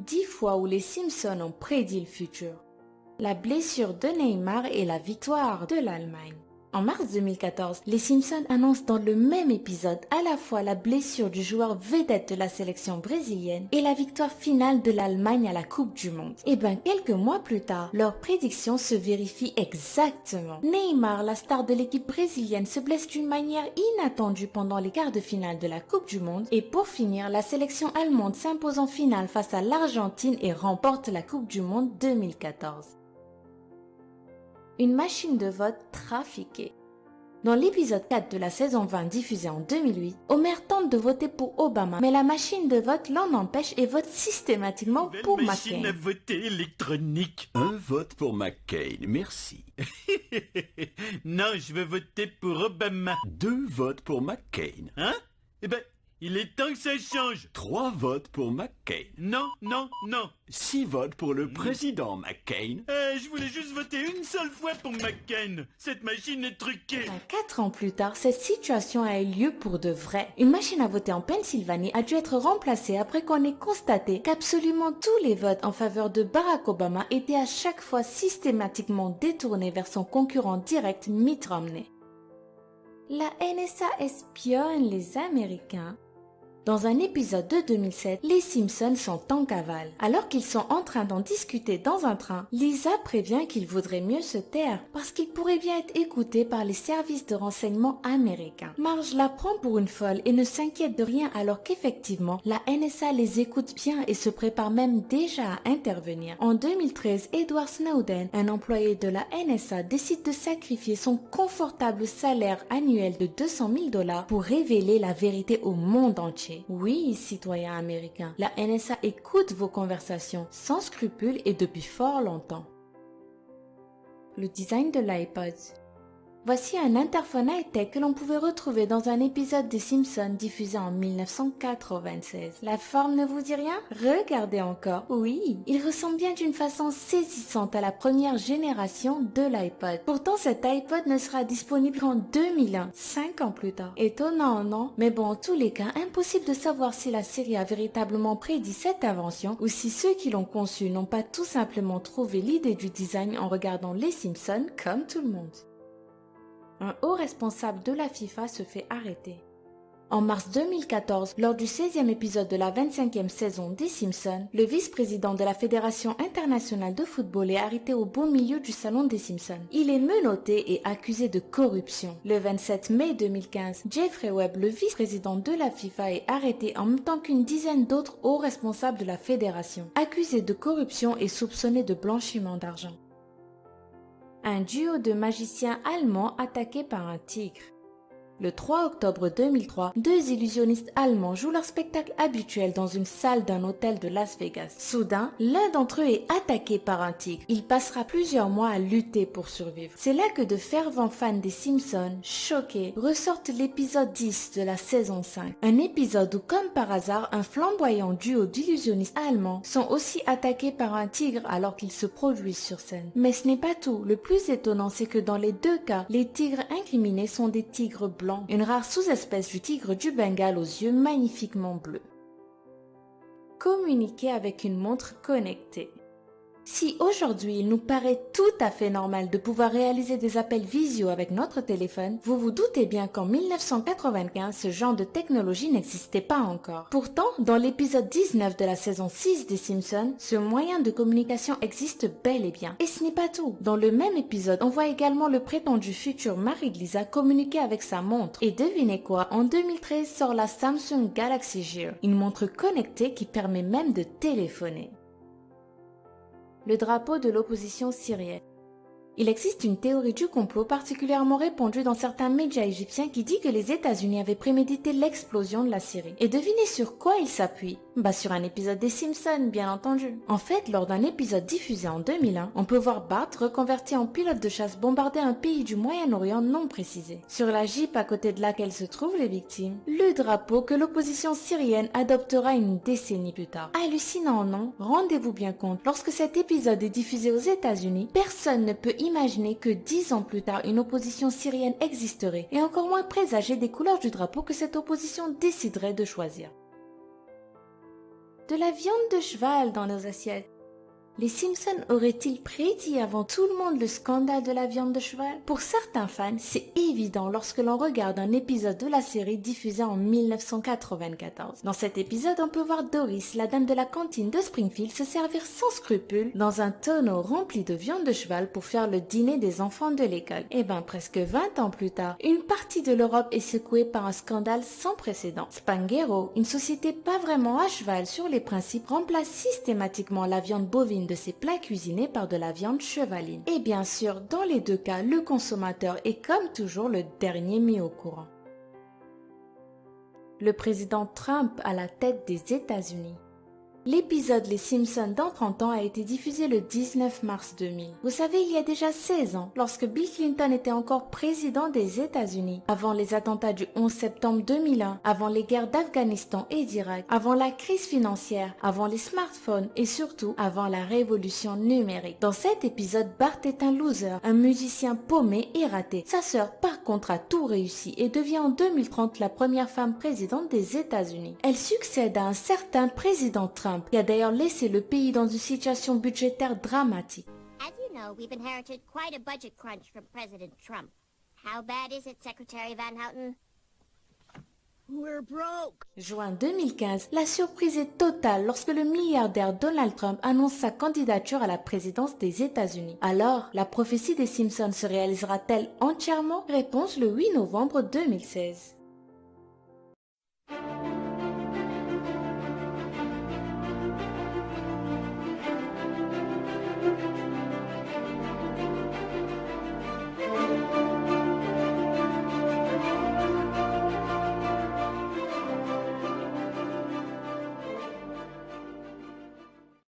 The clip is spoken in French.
10 fois où les Simpsons ont prédit le futur. La blessure de Neymar et la victoire de l'Allemagne. En mars 2014, les Simpsons annoncent dans le même épisode à la fois la blessure du joueur vedette de la sélection brésilienne et la victoire finale de l'Allemagne à la Coupe du Monde. Et bien quelques mois plus tard, leurs prédictions se vérifient exactement. Neymar, la star de l'équipe brésilienne, se blesse d'une manière inattendue pendant les quarts de finale de la Coupe du Monde et pour finir, la sélection allemande s'impose en finale face à l'Argentine et remporte la Coupe du Monde 2014. Une machine de vote trafiquée. Dans l'épisode 4 de la saison 20 diffusée en 2008, Homer tente de voter pour Obama, mais la machine de vote l'en empêche et vote systématiquement pour McCain. Machine à voter électronique. Un vote pour McCain, merci. Non, je veux voter pour Obama. 2 votes pour McCain. Hein? Eh ben, il est temps que ça change. 3 votes pour McCain. Non, non, non. 6 votes pour le président McCain. Je voulais juste voter une seule fois pour McCain. Cette machine est truquée. 4 ans plus tard, cette situation a eu lieu pour de vrai. Une machine à voter en Pennsylvanie a dû être remplacée après qu'on ait constaté qu'absolument tous les votes en faveur de Barack Obama étaient à chaque fois systématiquement détournés vers son concurrent direct Mitt Romney. La NSA espionne les Américains. Dans un épisode de 2007, les Simpsons sont en cavale. Alors qu'ils sont en train d'en discuter dans un train, Lisa prévient qu'il vaudrait mieux se taire parce qu'il pourrait bien être écouté par les services de renseignement américains. Marge la prend pour une folle et ne s'inquiète de rien alors qu'effectivement, la NSA les écoute bien et se prépare même déjà à intervenir. En 2013, Edward Snowden, un employé de la NSA, décide de sacrifier son confortable salaire annuel de $200 000 pour révéler la vérité au monde entier. Oui, citoyens américains, la NSA écoute vos conversations sans scrupules et depuis fort longtemps. Le design de l'iPod. Voici un interphone high-tech que l'on pouvait retrouver dans un épisode des Simpsons diffusé en 1996. La forme ne vous dit rien? Regardez encore. Oui, il ressemble bien d'une façon saisissante à la première génération de l'iPod. Pourtant, cet iPod ne sera disponible qu'en 2001, 5 ans plus tard. Étonnant, non? Mais bon, en tous les cas, impossible de savoir si la série a véritablement prédit cette invention ou si ceux qui l'ont conçue n'ont pas tout simplement trouvé l'idée du design en regardant les Simpsons comme tout le monde. Un haut responsable de la FIFA se fait arrêter. En mars 2014, lors du 16e épisode de la 25e saison des Simpsons, le vice-président de la Fédération internationale de football est arrêté au beau milieu du salon des Simpsons. Il est menotté et accusé de corruption. Le 27 mai 2015, Jeffrey Webb, le vice-président de la FIFA, est arrêté en même temps qu'une dizaine d'autres hauts responsables de la fédération, accusés de corruption et soupçonnés de blanchiment d'argent. Un duo de magiciens allemands attaqué par un tigre. Le 3 octobre 2003, 2 illusionnistes allemands jouent leur spectacle habituel dans une salle d'un hôtel de Las Vegas. Soudain, l'un d'entre eux est attaqué par un tigre. Il passera plusieurs mois à lutter pour survivre. C'est là que de fervents fans des Simpsons, choqués, ressortent l'épisode 10 de la saison 5. Un épisode où, comme par hasard, un flamboyant duo d'illusionnistes allemands sont aussi attaqués par un tigre alors qu'ils se produisent sur scène. Mais ce n'est pas tout. Le plus étonnant, c'est que dans les 2 cas, les tigres incriminés sont des tigres blancs. Une rare sous-espèce du tigre du Bengale aux yeux magnifiquement bleus. Communiquer avec une montre connectée. Si aujourd'hui il nous paraît tout à fait normal de pouvoir réaliser des appels visio avec notre téléphone, vous vous doutez bien qu'en 1995, ce genre de technologie n'existait pas encore. Pourtant, dans l'épisode 19 de la saison 6 des Simpsons, ce moyen de communication existe bel et bien. Et ce n'est pas tout. Dans le même épisode, on voit également le prétendu futur mari de Lisa communiquer avec sa montre. Et devinez quoi, en 2013 sort la Samsung Galaxy Gear, une montre connectée qui permet même de téléphoner. Le drapeau de l'opposition syrienne. Il existe une théorie du complot particulièrement répandue dans certains médias égyptiens qui dit que les États-Unis avaient prémédité l'explosion de la Syrie. Et devinez sur quoi il s'appuie? Sur un épisode des Simpsons, bien entendu. En fait, lors d'un épisode diffusé en 2001, on peut voir Bart reconverti en pilote de chasse bombarder un pays du Moyen-Orient non précisé. Sur la Jeep à côté de laquelle se trouvent les victimes, le drapeau que l'opposition syrienne adoptera une décennie plus tard. Hallucinant, non? Rendez-vous bien compte, lorsque cet épisode est diffusé aux États-Unis, personne ne peut imaginer que 10 ans plus tard une opposition syrienne existerait et encore moins présager des couleurs du drapeau que cette opposition déciderait de choisir. de la viande de cheval dans nos assiettes. Les Simpsons auraient-ils prédit avant tout le monde le scandale de la viande de cheval? Pour certains fans, c'est évident lorsque l'on regarde un épisode de la série diffusé en 1994. Dans cet épisode, on peut voir Doris, la dame de la cantine de Springfield, se servir sans scrupule dans un tonneau rempli de viande de cheval pour faire le dîner des enfants de l'école. Et ben, presque 20 ans plus tard, une partie de l'Europe est secouée par un scandale sans précédent. Spanghero, une société pas vraiment à cheval sur les principes, remplace systématiquement la viande bovine de ses plats cuisinés par de la viande chevaline. Et bien sûr, dans les deux cas, le consommateur est comme toujours le dernier mis au courant. Le président Trump à la tête des États-Unis. L'épisode Les Simpsons dans 30 ans a été diffusé le 19 mars 2000. Vous savez, il y a déjà 16 ans, lorsque Bill Clinton était encore président des États-Unis, avant les attentats du 11 septembre 2001, avant les guerres d'Afghanistan et d'Irak, avant la crise financière, avant les smartphones et surtout avant la révolution numérique. Dans cet épisode, Bart est un loser, un musicien paumé et raté. Sa sœur, par contre, a tout réussi et devient en 2030 la première femme présidente des États-Unis. Elle succède à un certain président Trump, qui a d'ailleurs laissé le pays dans une situation budgétaire dramatique. As you know, we've inherited quite a budget crunch from President Trump. How bad is it, Secretary Van Houten? We're broke. Juin 2015, la surprise est totale lorsque le milliardaire Donald Trump annonce sa candidature à la présidence des États-Unis. Alors, la prophétie des Simpsons se réalisera-t-elle entièrement? Réponse le 8 novembre 2016.